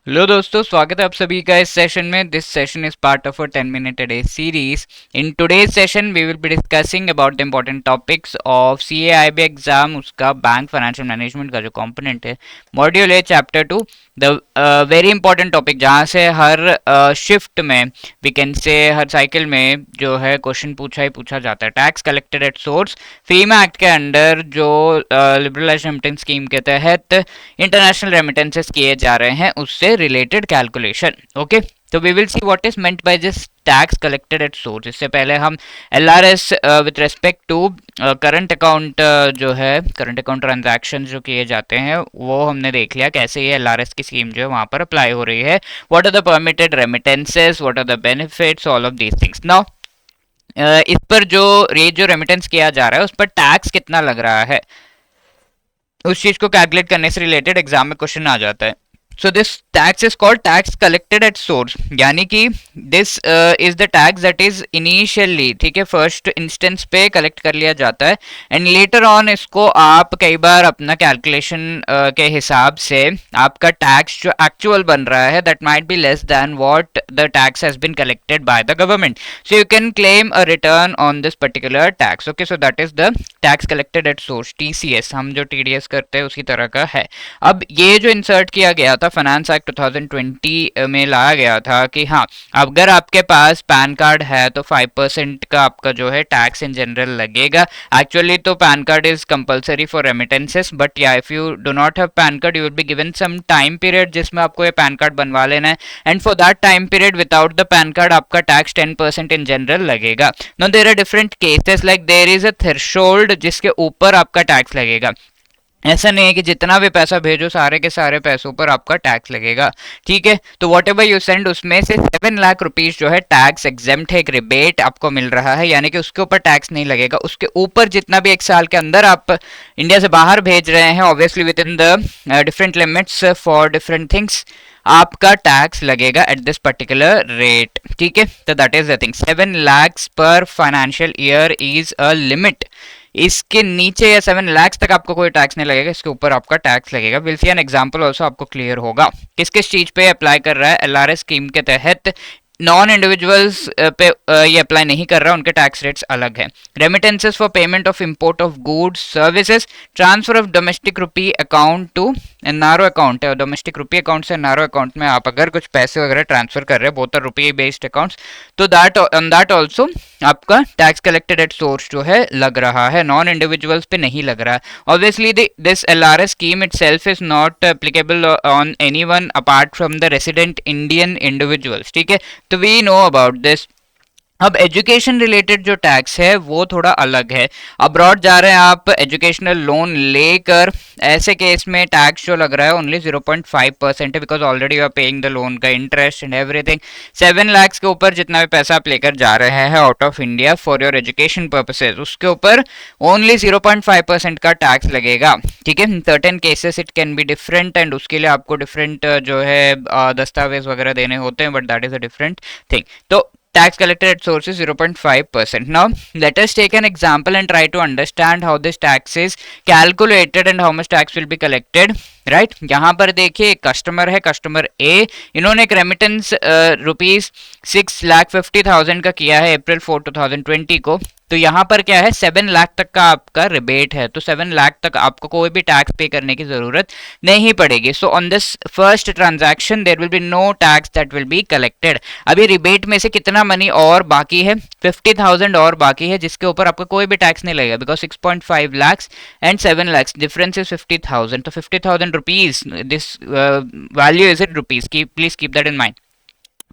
Hello दोस्तों, स्वागत है आप सभी का इस सेशन में। This session is part of a 10 minute a day series. In today's session we will be discussing about the important topics of CAIB exam, उसका बैंक फाइनेंशियल मैनेजमेंट का जो कंपोनेंट है, मॉड्यूल है chapter 2। The very important topic जहाँ से हर shift में, we can say हर साइकिल में जो है क्वेश्चन पूछा ही पूछा जाता है। Tax collected at source, FEMA act के अंडर जो लिबरलाइज रेमिटेंस स्कीम के तहत इंटरनेशनल रेमिटेंसेस किए जा रहे हैं, उससे रिलेटेड कैलकुलेशन। ओके, तो we will see what is meant by this tax collected at source. इससे पहले हम LRS with respect to current account जो है, करंट अकाउंट ट्रांजैक्शन जो किए जाते हैं, वो हमने देख लिया कैसे ये एलआरएस की स्कीम जो है वहां पर अप्लाई हो रही है। What are the permitted remittances, what are the benefits, all of these things. Now इस पर जो रेट जो रेमिटेंस किया जा रहा है उस पर टैक्स कितना लग रहा है, उस चीज को कैलकुलेट करने से रिलेटेड एग्जाम में क्वेश्चन आ जाता है। So this tax is called tax collected at source, यानी कि this is the tax that is initially, ठीक है, फर्स्ट इंस्टेंस पे कलेक्ट कर लिया जाता है एंड लेटर ऑन इसको आप कई बार अपना कैलकुलेशन के हिसाब से आपका टैक्स जो एक्चुअल बन रहा है that might be less than what the tax has been collected by the government, so you can claim a return on this particular tax. Okay, so that is the tax collected at source, TCS. हम जो TDS करते हैं उसी तरह का है। अब ये जो इंसर्ट किया गया था फाइनेंस एक्ट 2020 में लाया गया था कि हाँ, अगर आपके पास पैन कार्ड है तो 5% का आपका जो है टैक्स इन जनरल लगेगा। एक्चुअली तो PAN card is compulsory for remittances, but या if you do not have PAN card you will be given some time period जिसमें आपको ये पैन कार्ड बनवा लेना है, and for that time period without the PAN card आपका tax 10% in general लगेगा। No, there are different cases, like there is a threshold जिसके ऊपर आपका टैक्स लगेगा। ऐसा नहीं है कि जितना भी पैसा भेजो सारे के सारे पैसों पर आपका टैक्स लगेगा, ठीक है। तो वॉट एवर यू सेंड उसमें से 7 लाख रुपीज जो है टैक्स एग्जेम्प्ट है, एक रिबेट आपको मिल रहा है, यानी कि उसके ऊपर टैक्स नहीं लगेगा। उसके ऊपर जितना भी एक साल के अंदर आप इंडिया से बाहर भेज रहे हैं, obviously with in the different limits for different things, आपका टैक्स लगेगा एट दिस पर्टिकुलर रेट, ठीक है। तो that is the thing, 7 lakhs पर financial year is a limit. इसके नीचे या 7 lakhs तक आपको कोई टैक्स नहीं लगेगा, इसके ऊपर आपका टैक्स लगेगा। Will see an example also, आपको क्लियर होगा किस किस चीज पे अप्लाई कर रहा है। एलआरएस स्कीम के तहत नॉन इंडिविजुअल्स पे ये अप्लाई नहीं कर रहा, उनके टैक्स रेट्स अलग है। Remittances for payment of import of goods services, transfer of domestic rupee account to NRO account है, डोमेस्टिक रुपी अकाउंट से एनआरओ अकाउंट में आप अगर कुछ पैसे वगैरह ट्रांसफर कर रहे हैं, both are rupee based accounts, तो दैट ऑन दैट ऑल्सो आपका टैक्स कलेक्टेड एट सोर्स जो है लग रहा है, नॉन इंडिविजुअल्स पे नहीं लग रहा है। Obviously this LRS scheme itself is not applicable on anyone apart from the resident Indian individuals, ठीक है। तो वी नो अबाउट दिस। अब एजुकेशन रिलेटेड जो टैक्स है वो थोड़ा अलग है। अब्रॉड जा रहे हैं आप, एजुकेशनल लोन लेकर, ऐसे केस में टैक्स जो लग रहा है ओनली 0.5% है, because already you are paying the loan का इंटरेस्ट एंड एवरीथिंग। 7 lakhs के ऊपर जितना भी पैसा आप लेकर जा रहे हैं out of India for your education purposes, उसके ऊपर ओनली 0.5% का टैक्स लगेगा, ठीक है। Certain cases it can be different and उसके लिए आपको डिफरेंट जो है दस्तावेज वगैरह देने होते हैं, but that is a different thing. तो tax collected at source is 0.5%. Now, let us take an example and try to understand how this tax is calculated and how much tax will be collected. Right, यहाँ पर देखिए एक customer है, customer ए, इन्होंने एक remittance rupees 6,50,000 का किया है April 4, 2020 को। तो यहाँ पर क्या है, 7 लाख तक का आपका रिबेट है, तो 7 लाख तक आपको कोई भी टैक्स पे करने की जरूरत नहीं पड़ेगी। So on this first transaction there will be no tax that will be collected. अभी रिबेट में से कितना मनी और बाकी है, 50,000 और बाकी है, जिसके ऊपर आपका कोई भी टैक्स नहीं लगेगा, because 6.5 lakhs and 7 lakhs difference is 50,000। तो 50,000 rupees, this value is in rupees, please keep that in mind।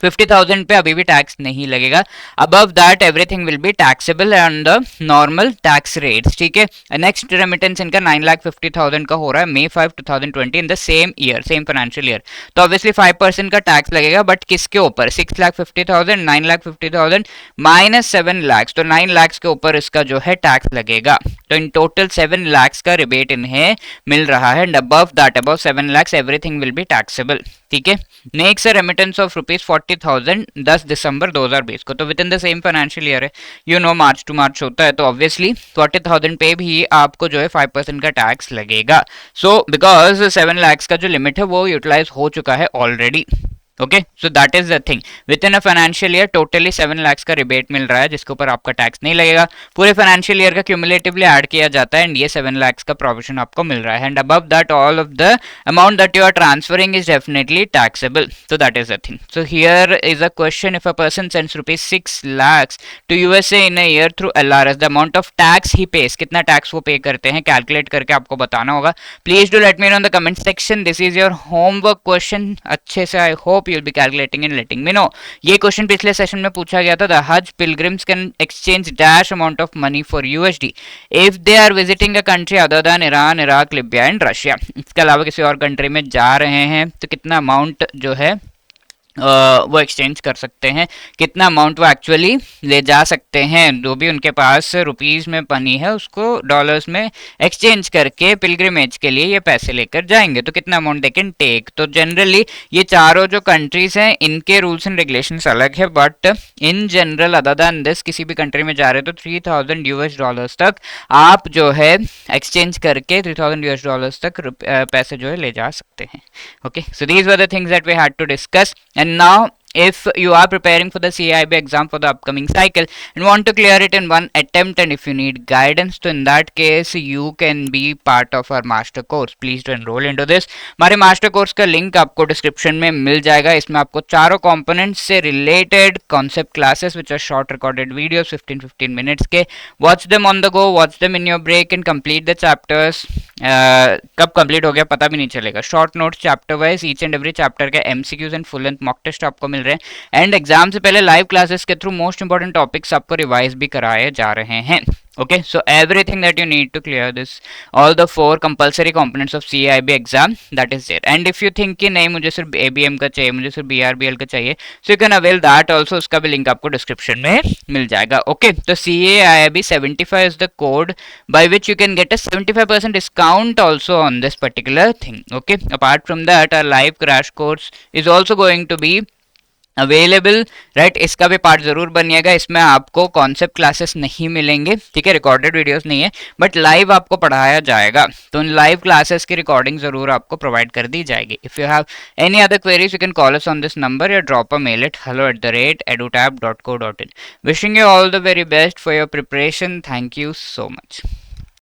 50,000 पे अभी भी टैक्स नहीं लगेगा। Above that everything will be taxable on the normal tax rates, ठीक है। नेक्स्ट रेमिटेंस इनका 9,50,000 का हो रहा है May 5, 2020 in the same year, same financial year. तो ऑब्वियसली 5% का टैक्स लगेगा, बट किसके ऊपर, 6,50,000, 9,50,000 माइनस 7 lakhs, तो 9 lakhs के ऊपर इसका जो है टैक्स लगेगा। तो इन टोटल 7 lakhs का रिबेट इन्हें मिल रहा है, and above that, above 7 lakhs everything will be taxable. ठीक है। नेक्स्ट है रेमिटेंस ऑफ ₹40,000 10 दिसंबर 2020 को, तो with in the same financial year है, यू नो मार्च टू मार्च होता है, तो ऑब्वियसली 40,000 पे भी आपको जो है 5% का टैक्स लगेगा। सो बिकॉज 7 lakhs का जो लिमिट है वो यूटिलाइज हो चुका है already. Okay, so that is the thing, with in a financial year totally 7 lakhs का रिबेट मिल रहा है जिसके ऊपर आपका टैक्स नहीं लगेगा। पूरे फाइनेंशियल ईयर का क्यूमुलेटिवली ऐड किया जाता है एंड ये 7 lakhs का प्रोविजन आपको मिल रहा है, and above that all of the amount that you are transferring is definitely taxable, so that is the thing. So here is a question, if a person sends ₹6 lakhs to USA in a year through LRS, the amount of tax he pays, कितना tax वो pay करते हैं calculate करके आपको बताना होगा। Please do let me know in the comment section, this is your homework question, अच्छे से I hope you will be calculating and letting me know। ये क्वेश्चन पिछले सेशन में पूछा गया था, the Hajj pilgrims can exchange dash amount of money for USD if they are visiting a country other than Iran, Iraq, Libya and Russia. इसके अलावा किसी और कंट्री में जा रहे हैं तो कितना अमाउंट जो है वो एक्सचेंज कर सकते हैं, कितना अमाउंट वो एक्चुअली ले जा सकते हैं, जो भी उनके पास रुपीस में मनी है उसको डॉलर्स में एक्सचेंज करके पिलग्रिमेज के लिए ये पैसे लेकर जाएंगे, तो कितना अमाउंट दे कैन टेक। तो जनरली ये चारों जो कंट्रीज हैं इनके रूल्स एंड रेगुलेशंस अलग है, but in general other than this किसी भी कंट्री में जा रहे हो तो $3,000 तक आप जो है एक्सचेंज करके $3,000 तक पैसे जो है ले जा सकते हैं। Okay, so these were the things that we had to discuss. And now if you are preparing for the CIB exam for the upcoming cycle and want to clear it in one attempt, and if you need guidance, so in that case you can be part of our master course. Please do enroll into this। हमारे master course का link आपको description में मिल जाएगा। इसमें आपको चारों components से related concept classes which are short recorded videos 15-15 minutes के, watch them on the go, watch them in your break and complete the chapters. कब कंप्लीट हो गया पता भी नहीं चलेगा। Short notes chapter wise each and every chapter के MCQs and full length mock test आपको मिल रहे हैं, एंड एग्जाम से पहले लाइव क्लासेस के थ्रू मोस्ट इंपॉर्टेंट टॉपिक्स आपको रिवाइज भी कराए जा रहे हैं। Okay, so everything that you need to clear this, all the 4 compulsory components of CIB exam, that is there। and if you think कि नहीं मुझे सिर्फ ABM का चाहिए, मुझे सिर्फ BRBL का चाहिए, so you can avail that also, उसका भी लिंक आपको डिस्क्रिप्शन में मिल जाएगा। Okay, तो CAIB 75 is the code by which you can get a 75% discount also on this particular thing। Okay, apart from that our live crash course is also going to be available, right. इसका भी part जरूर बनिएगा, इसमें आपको concept classes नहीं मिलेंगे, ठीक है, recorded videos नहीं है, बट लाइव आपको पढ़ाया जाएगा, तो उन लाइव क्लासेस की रिकॉर्डिंग जरूर आपको प्रोवाइड कर दी जाएगी। If you have any other queries you can call us on this number या drop a mail at hello@edutab.co.in। Wishing you all the very best for your preparation. Thank you so much.